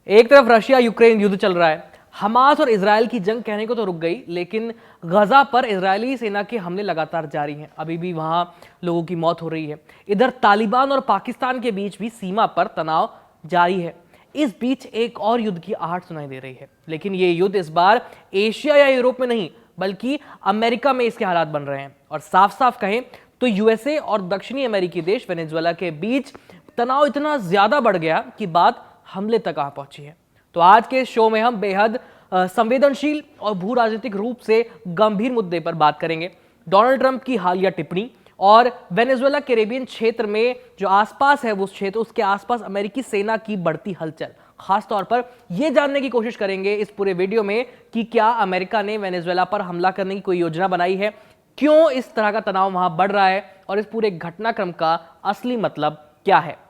एक तरफ Russia Ukraine युद्ध चल रहा है। हमास और इजराइल की जंग कहने को तो रुक गई, लेकिन गजा पर इजरायली सेना के हमले लगातार जारी हैं। अभी भी वहां लोगों की मौत हो रही है। इधर तालिबान और पाकिस्तान के बीच भी सीमा पर तनाव जारी है। इस बीच एक और युद्ध की आहट सुनाई दे रही है, लेकिन ये युद्ध इस बार एशिया या यूरोप में नहीं, बल्कि अमेरिका में इसके हालात बन रहे हैं। और साफ साफ कहें तो यूएसए और दक्षिणी अमेरिकी देश वेनेजुएला के बीच तनाव इतना ज्यादा बढ़ गया कि बात हमले तक आ पहुंची है। तो आज के शो में हम बेहद संवेदनशील और भू राजनीतिक रूप से गंभीर मुद्दे पर बात करेंगे। डोनाल्ड ट्रंप की हालिया टिप्पणी और वेनेजुएला कैरेबियन क्षेत्र में जो आसपास है, वो क्षेत्र, उसके आसपास अमेरिकी सेना की बढ़ती हलचल। खास तौर पर यह जानने की कोशिश करेंगे इस पूरे वीडियो में कि क्या अमेरिका ने वेनेजुएला पर हमला करने की कोई योजना बनाई है, क्यों इस तरह का तनाव वहां बढ़ रहा है और इस पूरे घटनाक्रम का असली मतलब क्या है।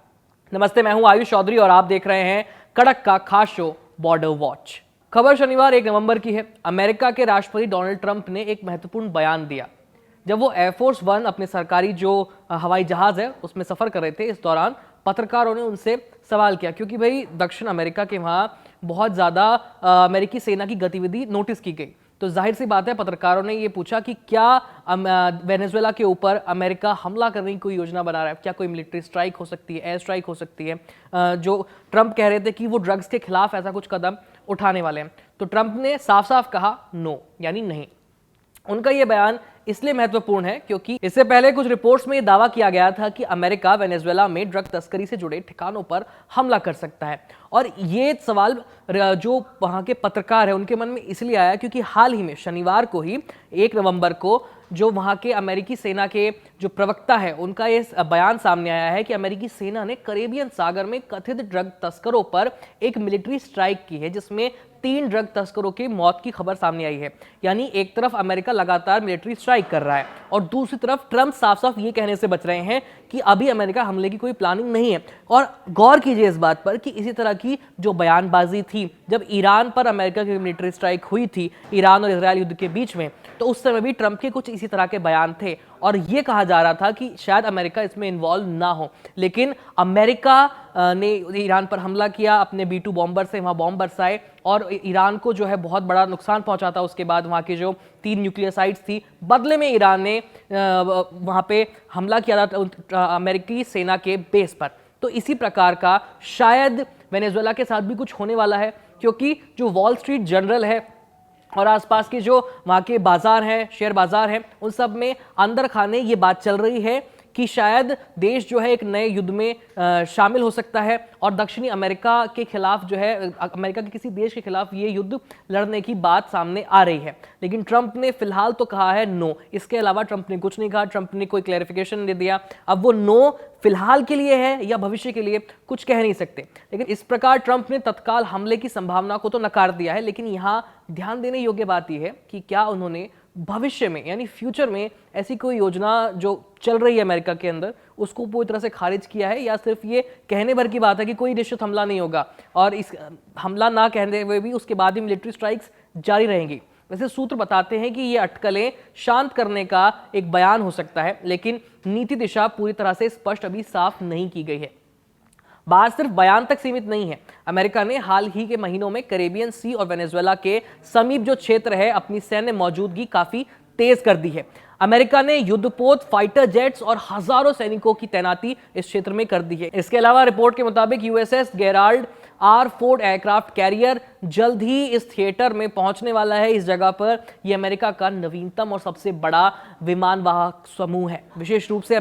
नमस्ते, मैं हूं आयुष चौधरी और आप देख रहे हैं कड़क का खास शो बॉर्डर वॉच। खबर शनिवार 1 नवंबर की है। अमेरिका के राष्ट्रपति डोनाल्ड ट्रंप ने एक महत्वपूर्ण बयान दिया जब वो एयरफोर्स वन अपने सरकारी जो हवाई जहाज है उसमें सफर कर रहे थे। इस दौरान पत्रकारों ने उनसे सवाल किया, क्योंकि भाई दक्षिण अमेरिका के वहां बहुत ज्यादा अमेरिकी सेना की गतिविधि नोटिस की गई। तो जाहिर सी बात है, पत्रकारों ने ये पूछा कि क्या वेनेजुएला के ऊपर अमेरिका हमला करने की कोई योजना बना रहा है, क्या कोई मिलिट्री स्ट्राइक हो सकती है, एयर स्ट्राइक हो सकती है। जो ट्रंप कह रहे थे कि वो ड्रग्स के खिलाफ ऐसा कुछ कदम उठाने वाले हैं, तो ट्रंप ने साफ साफ कहा नो, यानी नहीं। उनका यह बयान इसलिए महत्वपूर्ण है क्योंकि इससे पहले कुछ रिपोर्ट्स में यह दावा किया गया था कि अमेरिका वेनेजुएला में ड्रग तस्करी से जुड़े ठिकानों पर हमला कर सकता है। और ये सवाल जो वहां के पत्रकार है उनके मन में इसलिए आया क्योंकि हाल ही में शनिवार को ही 1 नवंबर को जो वहां के अमेरिकी सेना के जो प्रवक्ता है उनका ये बयान सामने आया है कि अमेरिकी सेना ने कैरेबियन सागर में कथित ड्रग तस्करों पर एक मिलिट्री स्ट्राइक की है, जिसमें 3 ड्रग तस्करों की मौत की खबर सामने आई है। यानी एक तरफ अमेरिका लगातार मिलिट्री स्ट्राइक कर रहा है और दूसरी तरफ ट्रंप साफ साफ ये कहने से बच रहे हैं कि अभी अमेरिका हमले की कोई प्लानिंग नहीं है। और गौर कीजिए इस बात पर कि इसी तरह की जो बयानबाजी थी जब ईरान पर अमेरिका की मिलिट्री स्ट्राइक हुई थी, ईरान और इजरायल युद्ध के बीच में, तो उस समय भी ट्रंप के कुछ इसी तरह के बयान थे और यह कहा जा रहा था कि शायद अमेरिका इसमें इन्वॉल्व ना हो। लेकिन अमेरिका ने ईरान पर हमला किया, अपने B-2 बॉम्बर से वहां बॉम्ब बरसाए और ईरान को जो है बहुत बड़ा नुकसान पहुंचा था। उसके बाद वहां के जो 3 न्यूक्लियर साइट्स थी, बदले में ईरान ने वहां पे हमला किया था अमेरिकी सेना के बेस पर। तो इसी प्रकार का शायद वेनेजुएला के साथ भी कुछ होने वाला है, क्योंकि जो वॉल स्ट्रीट जर्नल है और आसपास के जो वहाँ के बाजार हैं, शेयर बाजार हैं, उन सब में अंदर खाने ये बात चल रही है कि शायद देश जो है एक नए युद्ध में शामिल हो सकता है और दक्षिणी अमेरिका के खिलाफ जो है, अमेरिका के किसी देश के खिलाफ ये युद्ध लड़ने की बात सामने आ रही है। लेकिन ट्रंप ने फिलहाल तो कहा है नो, इसके अलावा ट्रंप ने कुछ नहीं कहा, ट्रंप ने कोई क्लैरिफिकेशन नहीं दिया। अब वो नो फिलहाल के लिए है या भविष्य के लिए कुछ कह नहीं सकते। लेकिन इस प्रकार ट्रंप ने तत्काल हमले की संभावना को तो नकार दिया है, लेकिन यहाँ ध्यान देने योग्य बात यह है कि क्या उन्होंने भविष्य में यानी फ्यूचर में ऐसी कोई योजना जो चल रही है अमेरिका के अंदर उसको पूरी तरह से खारिज किया है, या सिर्फ ये कहने भर की बात है कि कोई निश्चित हमला नहीं होगा और इस हमला ना कहने हुए भी उसके बाद ही मिलिट्री स्ट्राइक्स जारी रहेंगी। वैसे सूत्र बताते हैं कि ये अटकलें शांत करने का एक बयान हो सकता है, लेकिन नीति दिशा पूरी तरह से स्पष्ट अभी साफ नहीं की गई है। बात सिर्फ बयान तक सीमित नहीं है। अमेरिका ने हाल ही के महीनों में कैरेबियन सी और वेनेजुएला के समीप जो क्षेत्र है अपनी सैन्य मौजूदगी काफी तेज कर दी है। अमेरिका ने युद्धपोत, फाइटर जेट्स और हजारों सैनिकों की तैनाती इस क्षेत्र में कर दी है। इसके अलावा रिपोर्ट के मुताबिक USS Gerald R Ford aircraft carrier जल्द ही इस थिएटर में पहुंचने वाला है। इस जगह पर यह अमेरिका का नवीनतम और सबसे बड़ा विमान वाहक समूह है। विशेष रूप से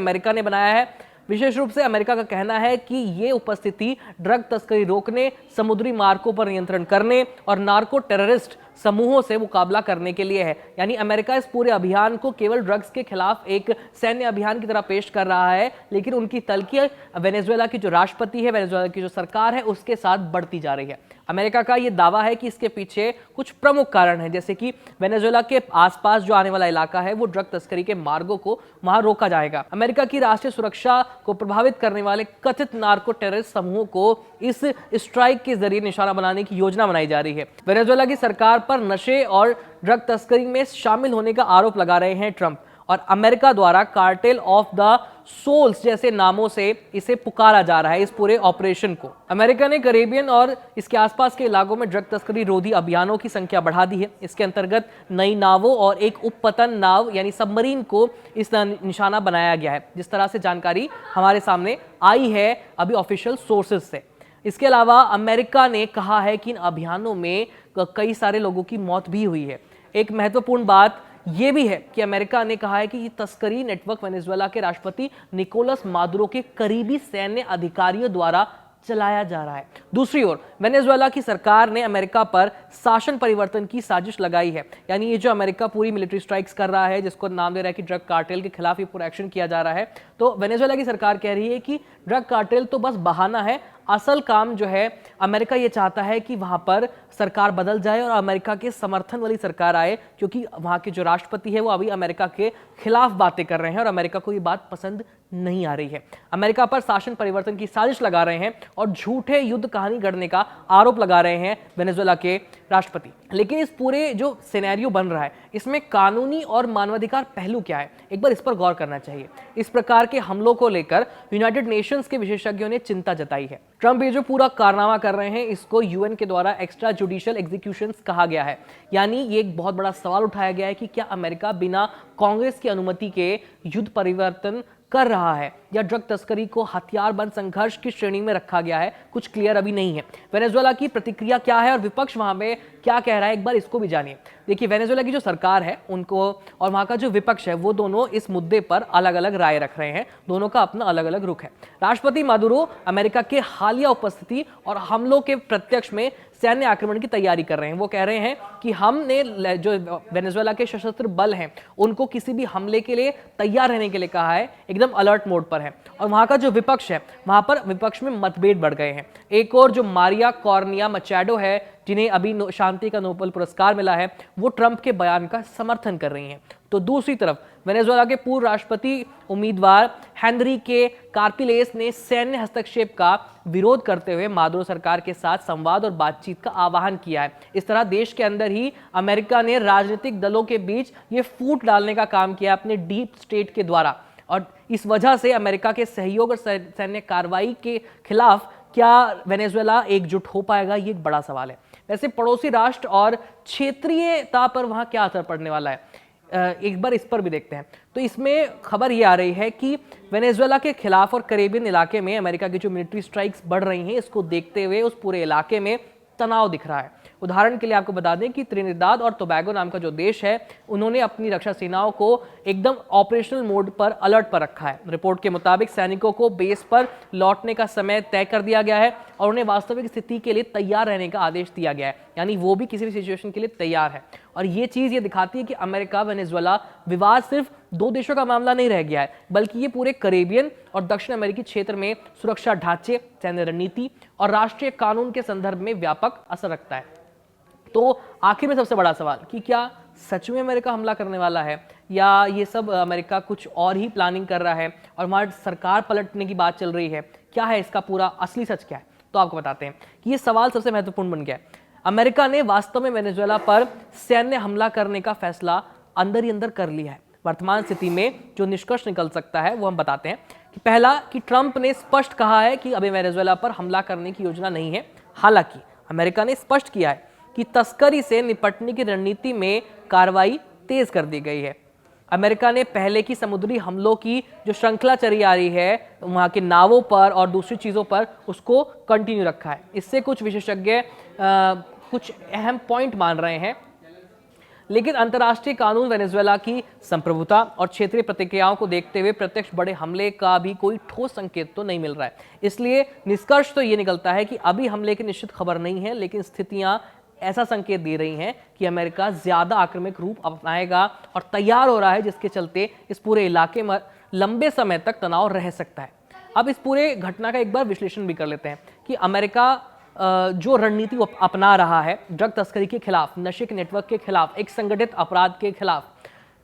अमेरिका का कहना है कि ये उपस्थिति ड्रग तस्करी रोकने, समुद्री मार्गों पर नियंत्रण करने और नार्को टेररिस्ट समूहों से मुकाबला करने के लिए है। यानी अमेरिका इस पूरे अभियान को केवल ड्रग्स के खिलाफ एक सैन्य अभियान की तरह पेश कर रहा है, लेकिन उनकी तलखी वेनेजुएला की जो राष्ट्रपति है, वेनेजुएला की जो सरकार है, उसके साथ बढ़ती जा रही है। अमेरिका का यह दावा है कि इसके पीछे कुछ प्रमुख कारण हैं, जैसे कि वेनेजुएला के आसपास जो आने वाला इलाका है वो ड्रग तस्करी के मार्गों को वहां रोका जाएगा। अमेरिका की राष्ट्रीय सुरक्षा को प्रभावित करने वाले कथित नार्को टेररिस्ट समूहों को इस स्ट्राइक के जरिए निशाना बनाने की योजना बनाई जा रही है। वेनेजुएला की सरकार पर नशे और ड्रग तस्करी में शामिल होने का आरोप लगा रहे हैं ट्रंप। और अमेरिका द्वारा कार्टेल ऑफ द सोल्स जैसे नामों से इसे पुकारा जा रहा है इस पूरे ऑपरेशन को। अमेरिका ने कैरेबियन और इसके आसपास के इलाकों में ड्रग तस्करी रोधी अभियानों की संख्या बढ़ा दी है। इसके अंतर्गत नई नावों और एक उपपतन नाव यानी सबमरीन को इस निशाना बनाया गया है, जिस तरह से जानकारी हमारे सामने आई है अभी ऑफिशियल सोर्सेज से। इसके अलावा अमेरिका ने कहा है कि इन अभियानों में कई सारे लोगों की मौत भी हुई है। एक महत्वपूर्ण बात यह भी है कि अमेरिका ने कहा है कि ये तस्करी नेटवर्क वेनेजुएला के राष्ट्रपति निकोलस मादुरो के करीबी सैन्य अधिकारियों द्वारा चलाया जा रहा है। दूसरी ओर वेनेजुएला की सरकार ने अमेरिका पर शासन परिवर्तन की साजिश लगाई है, यानी ये जो अमेरिका पूरी मिलिट्री स्ट्राइक्स कर रहा है, जिसको नाम दे रहा है कि ड्रग कार्टेल के खिलाफ ये पूरा एक्शन किया जा रहा है, तो वेनेजुएला की सरकार कह रही है कि ड्रग कार्टेल तो बस बहाना है, असल काम जो है अमेरिका ये चाहता है कि वहां पर सरकार बदल जाए और अमेरिका के समर्थन वाली सरकार आए, क्योंकि वहां के जो राष्ट्रपति है वो अभी अमेरिका के खिलाफ बातें कर रहे हैं और अमेरिका को ये बात पसंद नहीं आ रही है। अमेरिका पर शासन परिवर्तन की साजिश लगा रहे हैं और झूठे युद्ध कहानी गढ़ने का आरोप लगा रहे हैं वेनेजुएला के राष्ट्रपति। लेकिन इस पूरे जो सिनेरियो बन रहा है इसमें कानूनी और मानवाधिकार पहलू क्या है, एक बार इस पर गौर करना चाहिए। इस प्रकार के हमलों को लेकर यूनाइटेड नेशंस के विशेषज्ञों ने चिंता जताई है। ट्रंप ये जो पूरा कारनामा कर रहे हैं इसको यूएन के द्वारा एक्स्ट्रा जुडिशियल एग्जीक्यूशंस कहा गया है, यानी ये एक बहुत बड़ा सवाल उठाया गया है कि क्या अमेरिका बिना कांग्रेस की अनुमति के युद्ध परिवर्तन कर रहा है या ड्रग तस्करी को हथियार बंद संघर्ष की श्रेणी में रखा गया है, कुछ क्लियर अभी नहीं है। वेनेजुएला की प्रतिक्रिया क्या है और विपक्ष वहां में क्या कह रहा है, एक बार इसको भी जानिए। देखिए, वेनेजुएला की जो सरकार है उनको और वहां का जो विपक्ष है वो दोनों इस मुद्दे पर अलग अलग राय रख रहे हैं, दोनों का अपना अलग अलग रुख है। राष्ट्रपति मादुरो अमेरिका के हालिया उपस्थिति और हमलों के प्रत्यक्ष में सैन्य आक्रमण की तैयारी कर रहे हैं। वो कह रहे हैं कि हमने जो वेनेजुएला के सशस्त्र बल हैं उनको किसी भी हमले के लिए तैयार रहने के लिए कहा है, एकदम अलर्ट मोड पर है। और वहां का जो विपक्ष है वहां पर विपक्ष में मतभेद बढ़ गए हैं। एक और जो मारिया कॉर्निया मचाडो है, जिन्हें अभी शांति का नोबेल पुरस्कार मिला है, वो ट्रंप के बयान का समर्थन कर रही हैं। तो दूसरी तरफ वेनेजुएला के पूर्व राष्ट्रपति उम्मीदवार हेनरिके कार्पिलेस ने सैन्य हस्तक्षेप का विरोध करते हुए मादुरो सरकार के साथ संवाद और बातचीत का आह्वान किया है। इस तरह देश के अंदर ही अमेरिका ने राजनीतिक दलों के बीच ये फूट डालने का काम किया अपने डीप स्टेट के द्वारा, और इस वजह से अमेरिका के सहयोग और सैन्य कार्रवाई के खिलाफ क्या वेनेजुएला एकजुट हो पाएगा, ये एक बड़ा सवाल है। वैसे पड़ोसी राष्ट्र और क्षेत्रीयता पर वहां क्या असर पड़ने वाला है, एक बार इस पर भी देखते हैं। तो इसमें खबर ये आ रही है कि वेनेजुएला के खिलाफ और कैरेबियन इलाके में अमेरिका की जो मिलिट्री स्ट्राइक्स बढ़ रही हैं, इसको देखते हुए उस पूरे इलाके में तनाव दिख रहा है। उदाहरण के लिए आपको बता दें कि त्रिनिदाद और टोबैगो नाम का जो देश है, उन्होंने अपनी रक्षा सेनाओं को एकदम ऑपरेशनल मोड पर अलर्ट पर रखा है। रिपोर्ट के मुताबिक सैनिकों को बेस पर लौटने का समय तय कर दिया गया है और उन्हें वास्तविक स्थिति के लिए तैयार रहने का आदेश दिया गया है, यानी वो भी किसी भी सिचुएशन के लिए तैयार है। और ये चीज ये दिखाती है कि अमेरिका वेनेजुएला विवाद सिर्फ दो देशों का मामला नहीं रह गया है, बल्कि ये पूरे कैरेबियन और दक्षिण अमेरिकी क्षेत्र में सुरक्षा ढांचे, सैन्य रणनीति और राष्ट्रीय कानून के संदर्भ में व्यापक असर रखता है। तो आखिर में सबसे बड़ा सवाल कि क्या सच में अमेरिका हमला करने वाला है या ये सब अमेरिका कुछ और ही प्लानिंग कर रहा है और हमारी सरकार पलटने की बात चल रही है, क्या है इसका पूरा असली सच क्या है? तो आपको बताते हैं कि ये सवाल सबसे महत्वपूर्ण बन गया है। अमेरिका ने वास्तव में वेनेजुएला पर सैन्य हमला करने का फैसला अंदर ही अंदर कर लिया है। वर्तमान स्थिति में जो निष्कर्ष निकल सकता है वो हम बताते हैं कि पहला, कि ट्रंप ने स्पष्ट कहा है कि अभी वेनेजुएला पर हमला करने की योजना नहीं है। हालांकि अमेरिका ने स्पष्ट किया है कि तस्करी से निपटने की रणनीति में कार्रवाई तेज कर दी गई है। अमेरिका ने पहले की समुद्री हमलों की जो श्रृंखला चली आ रही है वहां के नावों पर और दूसरी चीजों पर, उसको कंटिन्यू रखा है। इससे कुछ विशेषज्ञ कुछ अहम पॉइंट मान रहे हैं, लेकिन अंतर्राष्ट्रीय कानून, वेनेजुएला की संप्रभुता और क्षेत्रीय प्रतिक्रियाओं को देखते हुए प्रत्यक्ष बड़े हमले का भी कोई ठोस संकेत तो नहीं मिल रहा है। इसलिए निष्कर्ष तो ये निकलता है कि अभी हमले की निश्चित खबर नहीं है, लेकिन स्थितियां ऐसा संकेत दे रही हैं कि अमेरिका ज्यादा आक्रामक रूप अपनाएगा और तैयार हो रहा है, जिसके चलते इस पूरे इलाके में लंबे समय तक तनाव रह सकता है। अब इस पूरे घटना का एक बार विश्लेषण भी कर लेते हैं कि अमेरिका जो रणनीति अपना रहा है ड्रग तस्करी के खिलाफ, नशे के नेटवर्क के खिलाफ, एक संगठित अपराध के खिलाफ,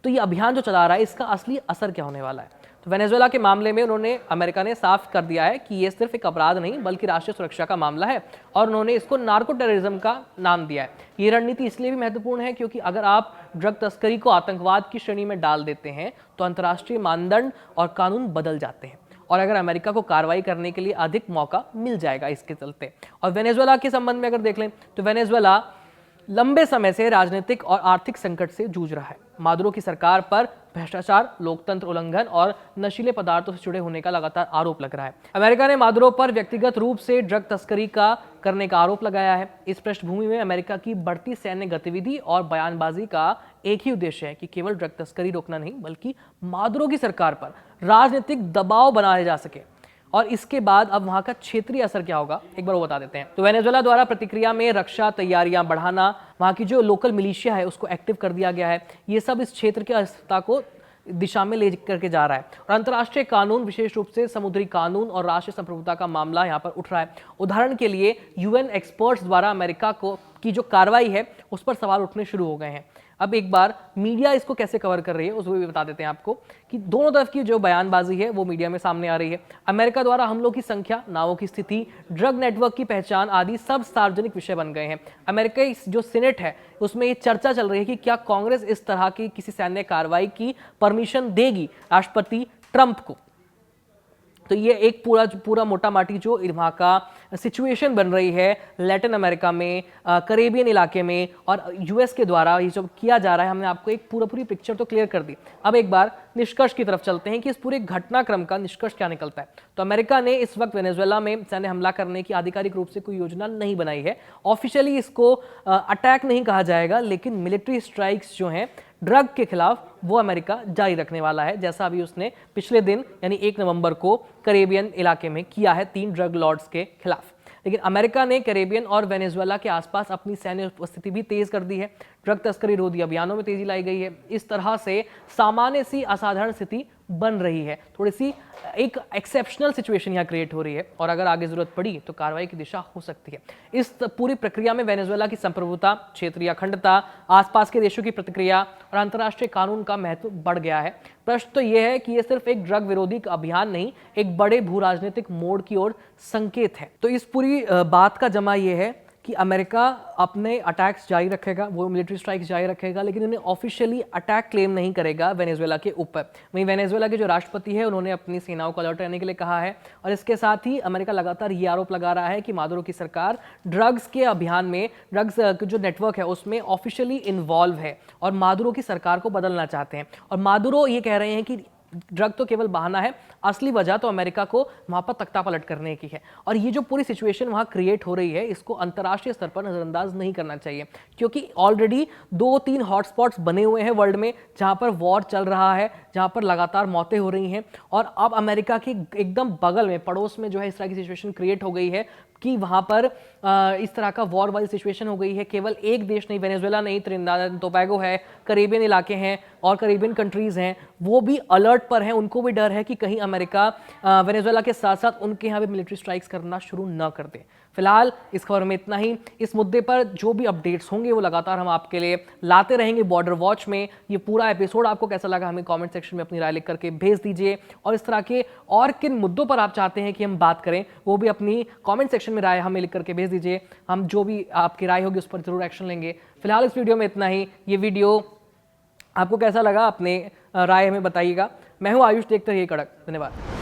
तो ये अभियान जो चला रहा है इसका असली असर क्या होने वाला है? तो वेनेजुएला के मामले में अमेरिका ने साफ कर दिया है कि ये सिर्फ एक अपराध नहीं बल्कि राष्ट्रीय सुरक्षा का मामला है और उन्होंने इसको नार्को टेररिज्म का नाम दिया है। ये रणनीति इसलिए भी महत्वपूर्ण है क्योंकि अगर आप ड्रग तस्करी को आतंकवाद की श्रेणी में डाल देते हैं तो अंतर्राष्ट्रीय मानदंड और कानून बदल जाते हैं और अगर अमेरिका को कार्रवाई करने के लिए अधिक मौका मिल जाएगा इसके चलते। और वेनेजुएला के संबंध में अगर देख लें तो वेनेजुएला लंबे समय से राजनीतिक और आर्थिक संकट से जूझ रहा है। मादुरो की सरकार पर भ्रष्टाचार, लोकतंत्र उल्लंघन और नशीले पदार्थों से जुड़े होने का लगातार आरोप लग रहा है। अमेरिका ने मादुरो पर व्यक्तिगत रूप से ड्रग तस्करी का करने का आरोप लगाया है। इस पृष्ठभूमि में अमेरिका की बढ़ती सैन्य गतिविधि और बयानबाजी का एक ही उद्देश्य है कि केवल ड्रग तस्करी रोकना नहीं बल्कि मादुरो की सरकार पर राजनीतिक दबाव बनाया जा सके। और इसके बाद अब वहां का क्षेत्रीय असर क्या होगा एक बार वो बता देते हैं। तो वेनेजुएला द्वारा प्रतिक्रिया में रक्षा तैयारियां बढ़ाना, वहां की जो लोकल मिलिशिया है उसको एक्टिव कर दिया गया है। ये सब इस क्षेत्र की अस्थिरता को दिशा में ले करके जा रहा है और अंतर्राष्ट्रीय कानून, विशेष रूप से समुद्री कानून और राष्ट्रीय संप्रभुता का मामला यहाँ पर उठ रहा है। उदाहरण के लिए यूएन एक्सपर्ट्स द्वारा अमेरिका की जो कार्रवाई है उस पर सवाल उठने शुरू हो गए हैं। अब एक बार मीडिया इसको कैसे कवर कर रही है उसको भी बता देते हैं आपको कि दोनों तरफ की जो बयानबाजी है वो मीडिया में सामने आ रही है। अमेरिका द्वारा हमलों की संख्या, नावों की स्थिति, ड्रग नेटवर्क की पहचान आदि सब सार्वजनिक विषय बन गए हैं। अमेरिका जो सीनेट है उसमें ये चर्चा चल रही है कि क्या कांग्रेस इस तरह की किसी सैन्य कार्रवाई की परमिशन देगी राष्ट्रपति ट्रंप को। तो ये एक पूरा मोटा माटी जो वहाँ का सिचुएशन बन रही है लैटिन अमेरिका में, करेबियन इलाके में और यूएस के द्वारा ये जो किया जा रहा है, हमने आपको एक पूरी पिक्चर तो क्लियर कर दी। अब एक बार निष्कर्ष की तरफ चलते हैं कि इस पूरे घटनाक्रम का निष्कर्ष क्या निकलता है। तो अमेरिका ने इस वक्त वेनेजुएला में सैन्य हमला करने की आधिकारिक रूप से कोई योजना नहीं बनाई है। ऑफिशियली इसको अटैक नहीं कहा जाएगा, लेकिन मिलिट्री स्ट्राइक्स जो हैं ड्रग के खिलाफ वो अमेरिका जारी रखने वाला है, जैसा अभी उसने पिछले दिन यानी 1 नवंबर को करेबियन इलाके में किया है 3 ड्रग लॉर्ड्स के खिलाफ। लेकिन अमेरिका ने कैरेबियन और वेनेजुएला के आसपास अपनी सैन्य उपस्थिति भी तेज कर दी है। ड्रग तस्करी रोधी अभियानों में तेजी लाई गई है। इस तरह से सामान्य सी असाधारण स्थिति बन रही है, थोड़ी सी एक एक्सेप्शनल सिचुएशन यहाँ क्रिएट हो रही है और अगर आगे जरूरत पड़ी तो कार्रवाई की दिशा हो सकती है। इस पूरी प्रक्रिया में वेनेजुएला की संप्रभुता, क्षेत्रीय अखंडता, आसपास के देशों की प्रतिक्रिया और अंतर्राष्ट्रीय कानून का महत्व बढ़ गया है। प्रश्न तो यह है कि यह सिर्फ एक ड्रग विरोधी अभियान नहीं, एक बड़े भू राजनीतिक मोड़ की ओर संकेत है। तो इस पूरी बात का जमा यह है कि अमेरिका अपने अटैक्स जारी रखेगा, वो मिलिट्री स्ट्राइक्स जारी रखेगा, लेकिन उन्हें ऑफिशियली अटैक क्लेम नहीं करेगा वेनेजुएला के ऊपर। वहीं वेनेजुएला के जो राष्ट्रपति है उन्होंने अपनी सेनाओं को अलर्ट रहने के लिए कहा है और इसके साथ ही अमेरिका लगातार ये आरोप लगा रहा है कि मादुरो की सरकार ड्रग्स के अभियान में, ड्रग्स जो नेटवर्क है उसमें ऑफिशियली इन्वॉल्व है और मादुरो की सरकार को बदलना चाहते हैं। और मादुरो ये कह रहे हैं कि ड्रग तो केवल बहाना है, असली वजह तो अमेरिका को वहां पर तख्ता पलट करने की है। और ये जो पूरी सिचुएशन वहां क्रिएट हो रही है इसको अंतर्राष्ट्रीय स्तर पर नजरअंदाज नहीं करना चाहिए, क्योंकि ऑलरेडी 2-3 हॉटस्पॉट्स बने हुए हैं वर्ल्ड में जहां पर वॉर चल रहा है, जहां पर लगातार मौतें हो रही हैं। और अब अमेरिका के एकदम बगल में, पड़ोस में जो है इस तरह की सिचुएशन क्रिएट हो गई है कि वहां पर इस तरह का वॉर वाली सिचुएशन हो गई है। केवल एक देश नहीं, वेनेजुएला नहीं, त्रिनिदाद एंड टोबैगो है, करेबियन इलाके हैं और करेबियन कंट्रीज हैं, वो भी अलर्ट पर हैं। उनको भी डर है कि कहीं अमेरिका वेनेजुएला के साथ साथ उनके यहाँ भी मिलिट्री स्ट्राइक्स करना शुरू न कर दे। फिलहाल इस खबर में इतना ही। इस मुद्दे पर जो भी अपडेट्स होंगे वो लगातार हम आपके लिए लाते रहेंगे बॉर्डर वॉच में। ये पूरा एपिसोड आपको कैसा लगा हमें कमेंट सेक्शन में अपनी राय लिख करके भेज दीजिए और इस तरह के और किन मुद्दों पर आप चाहते हैं कि हम बात करें वो भी अपनी कमेंट सेक्शन में राय हमें लिख करके भेज दीजिए। हम जो भी आपकी राय होगी उस पर जरूर एक्शन लेंगे। फिलहाल इस वीडियो में इतना ही। ये वीडियो आपको कैसा लगा अपने राय हमें बताइएगा। मैं हूं आयुष, देखते रहिए कड़क। धन्यवाद।